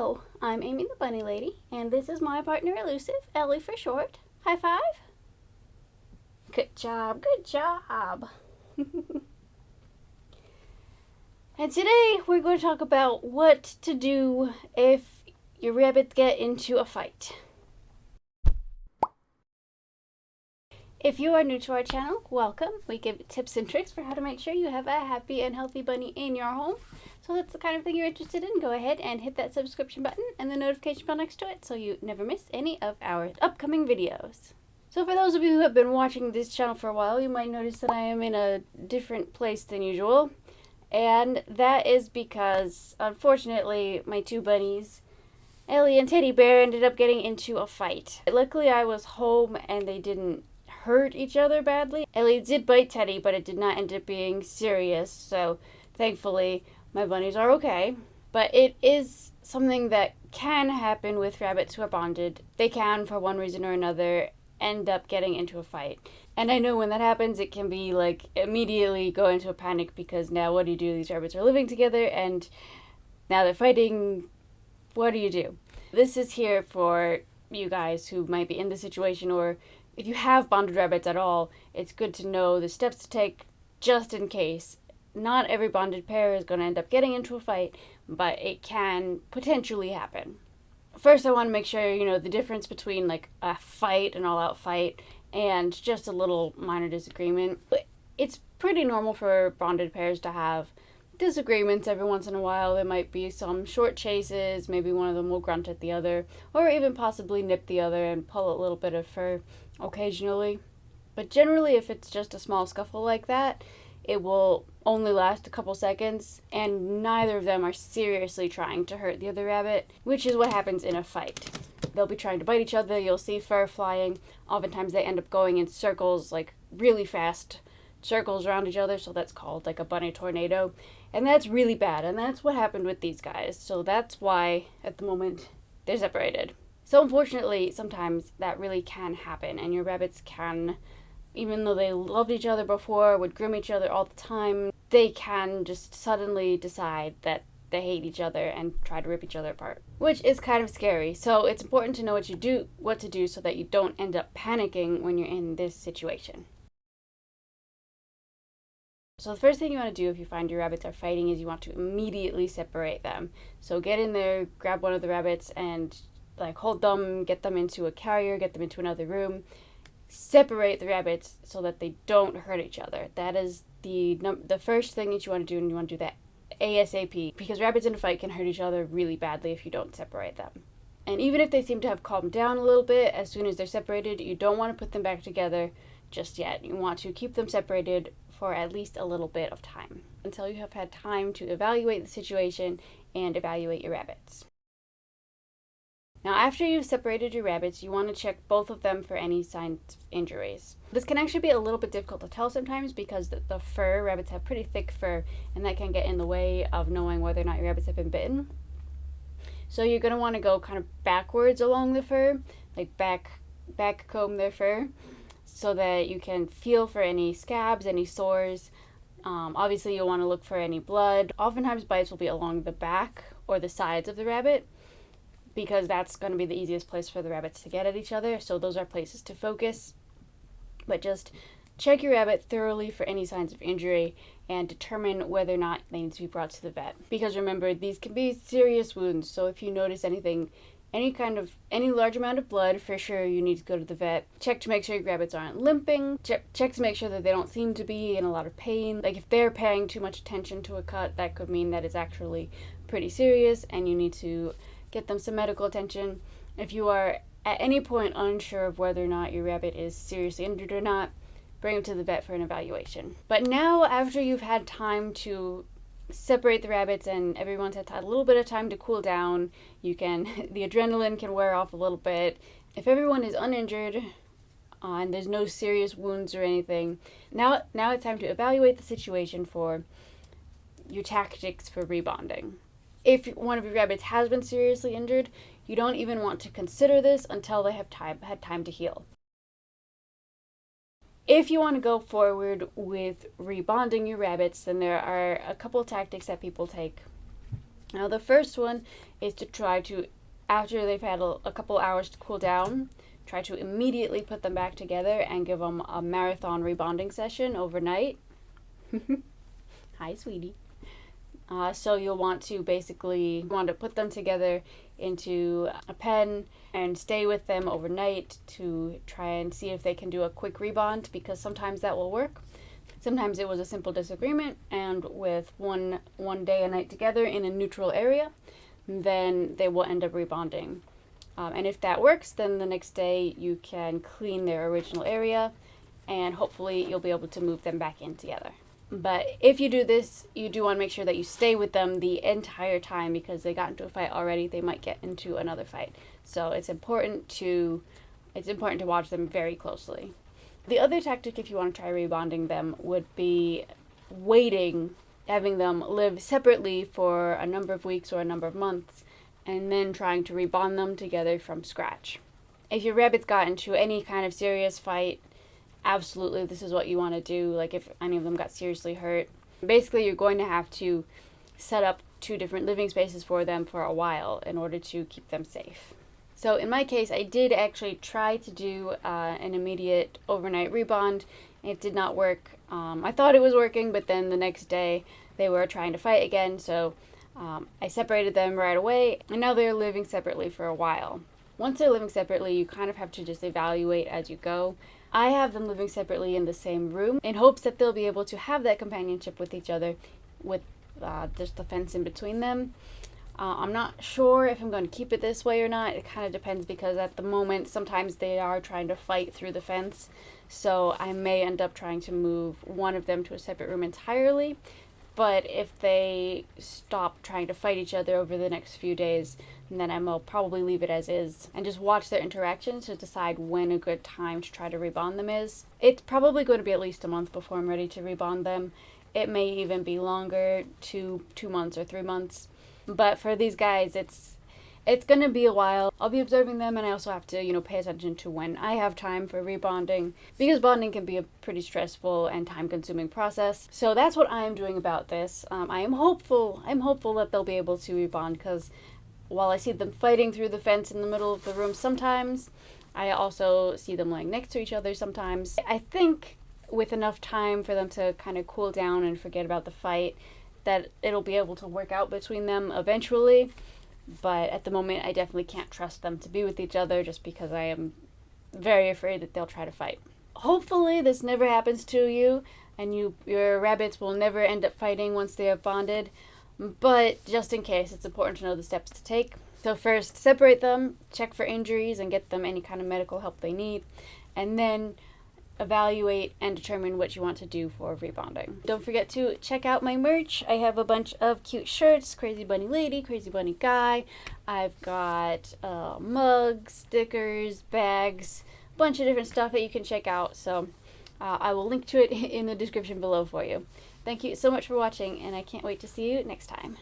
Hello, I'm Amy the Bunny Lady, and this is my partner Elusive, Ellie for short. High five. Good job, good job. And today we're going to talk about what to do if your rabbits get into a fight. If you are new to our channel, welcome. We give tips and tricks for how to make sure you have a happy and healthy bunny in your home. So that's the kind of thing you're interested in, go ahead and hit that subscription button and the notification bell next to it so you never miss any of our upcoming videos. So for those of you who have been watching this channel for a while, you might notice that I am in a different place than usual. And that is because, unfortunately, my two bunnies, Ellie and Teddy Bear, ended up getting into a fight. Luckily I was home and they didn't hurt each other badly. Ellie did bite Teddy, but it did not end up being serious, so thankfully my bunnies are okay. But it is something that can happen with rabbits who are bonded. They can, for one reason or another, end up getting into a fight. And I know when that happens, it can be like immediately go into a panic because now what do you do? These rabbits are living together and now they're fighting. What do you do? This is here for you guys who might be in this situation, or if you have bonded rabbits at all, it's good to know the steps to take just in case. Not every bonded pair is going to end up getting into a fight, but it can potentially happen. First, I want to make sure you know the difference between like a fight, an all-out fight, and just a little minor disagreement. It's pretty normal for bonded pairs to have disagreements every once in a while. There might be some short chases, maybe one of them will grunt at the other, or even possibly nip the other and pull a little bit of fur occasionally. But generally, if it's just a small scuffle like that, it will only last a couple seconds, and neither of them are seriously trying to hurt the other rabbit, which is what happens in a fight. They'll be trying to bite each other, you'll see fur flying. Oftentimes they end up going in circles, like really fast circles around each other, so that's called like a bunny tornado. And that's really bad, and that's what happened with these guys. So that's why, at the moment, they're separated. So unfortunately, sometimes that really can happen, and your rabbits can, even though they loved each other before, would groom each other all the time, they can just suddenly decide that they hate each other and try to rip each other apart, which is kind of scary. So it's important to know what to do so that you don't end up panicking when you're in this situation. So the first thing you want to do if you find your rabbits are fighting is you want to immediately separate them. So get in there, grab one of the rabbits and like hold them, get them into a carrier, get them into another room. Separate the rabbits so that they don't hurt each other. That is the first thing that you want to do, and you want to do that ASAP, because rabbits in a fight can hurt each other really badly if you don't separate them. And even if they seem to have calmed down a little bit, as soon as they're separated, you don't want to put them back together just yet. You want to keep them separated for at least a little bit of time, until you have had time to evaluate the situation and evaluate your rabbits. Now, after you've separated your rabbits, you want to check both of them for any signs of injuries. This can actually be a little bit difficult to tell sometimes because the fur, rabbits have pretty thick fur, and that can get in the way of knowing whether or not your rabbits have been bitten. So you're going to want to go kind of backwards along the fur, like back comb their fur, so that you can feel for any scabs, any sores. Obviously, you'll want to look for any blood. Oftentimes, bites will be along the back or the sides of the rabbit, because that's going to be the easiest place for the rabbits to get at each other, so those are places to focus. But just check your rabbit thoroughly for any signs of injury and determine whether or not they need to be brought to the vet. Because remember, these can be serious wounds, so if you notice anything, any large amount of blood, for sure you need to go to the vet. Check to make sure your rabbits aren't limping. Check to make sure that they don't seem to be in a lot of pain. Like if they're paying too much attention to a cut, that could mean that it's actually pretty serious and you need to get them some medical attention. If you are at any point unsure of whether or not your rabbit is seriously injured or not, bring them to the vet for an evaluation. But now, after you've had time to separate the rabbits and everyone's had a little bit of time to cool down, the adrenaline can wear off a little bit. If everyone is uninjured and there's no serious wounds or anything, now it's time to evaluate the situation for your tactics for rebonding. If one of your rabbits has been seriously injured, you don't even want to consider this until they have had time to heal. If you want to go forward with rebonding your rabbits, then there are a couple tactics that people take. Now the first one is to try to, after they've had a couple hours to cool down, try to immediately put them back together and give them a marathon rebonding session overnight. Hi, sweetie. So you'll want to put them together into a pen and stay with them overnight to try and see if they can do a quick rebond, because sometimes that will work. Sometimes it was a simple disagreement, and with one day a night together in a neutral area, then they will end up rebonding. And if that works, then the next day you can clean their original area, and hopefully you'll be able to move them back in together. But if you do this, you do want to make sure that you stay with them the entire time, because they got into a fight already, they might get into another fight. So it's important to watch them very closely. The other tactic, if you want to try rebonding them, would be having them live separately for a number of weeks or a number of months, and then trying to rebond them together from scratch. If your rabbits got into any kind of serious fight, absolutely this is what you want to do. Like if any of them got seriously hurt, basically you're going to have to set up 2 different living spaces for them for a while in order to keep them safe. So in my case, I did actually try to do an immediate overnight rebond. It did not work. I thought it was working, but then the next day they were trying to fight again, so I separated them right away, and now they're living separately for a while. Once they're living separately, you kind of have to just evaluate as you go. I have them living separately in the same room in hopes that they'll be able to have that companionship with each other with just the fence in between them. I'm not sure if I'm going to keep it this way or not. It kind of depends, because at the moment sometimes they are trying to fight through the fence, so I may end up trying to move one of them to a separate room entirely. But if they stop trying to fight each other over the next few days, then I will probably leave it as is and just watch their interactions to decide when a good time to try to rebond them is. It's probably going to be at least a month before I'm ready to rebond them. It may even be longer, 2 months or 3 months. But for these guys, it's going to be a while. I'll be observing them, and I also have to, pay attention to when I have time for rebonding, because bonding can be a pretty stressful and time-consuming process. So that's what I'm doing about this. I'm hopeful that they'll be able to rebond, because while I see them fighting through the fence in the middle of the room sometimes, I also see them laying next to each other sometimes. I think with enough time for them to kind of cool down and forget about the fight, that it'll be able to work out between them eventually. But at the moment, I definitely can't trust them to be with each other, just because I am very afraid that they'll try to fight. Hopefully this never happens to you, and your rabbits will never end up fighting once they have bonded. But just in case, it's important to know the steps to take. So first, separate them, check for injuries, and get them any kind of medical help they need. And then evaluate and determine what you want to do for rebonding. Don't forget to check out my merch. I have a bunch of cute shirts, Crazy Bunny Lady, Crazy Bunny Guy. I've got mugs, stickers, bags, a bunch of different stuff that you can check out. So I will link to it in the description below for you. Thank you so much for watching, and I can't wait to see you next time.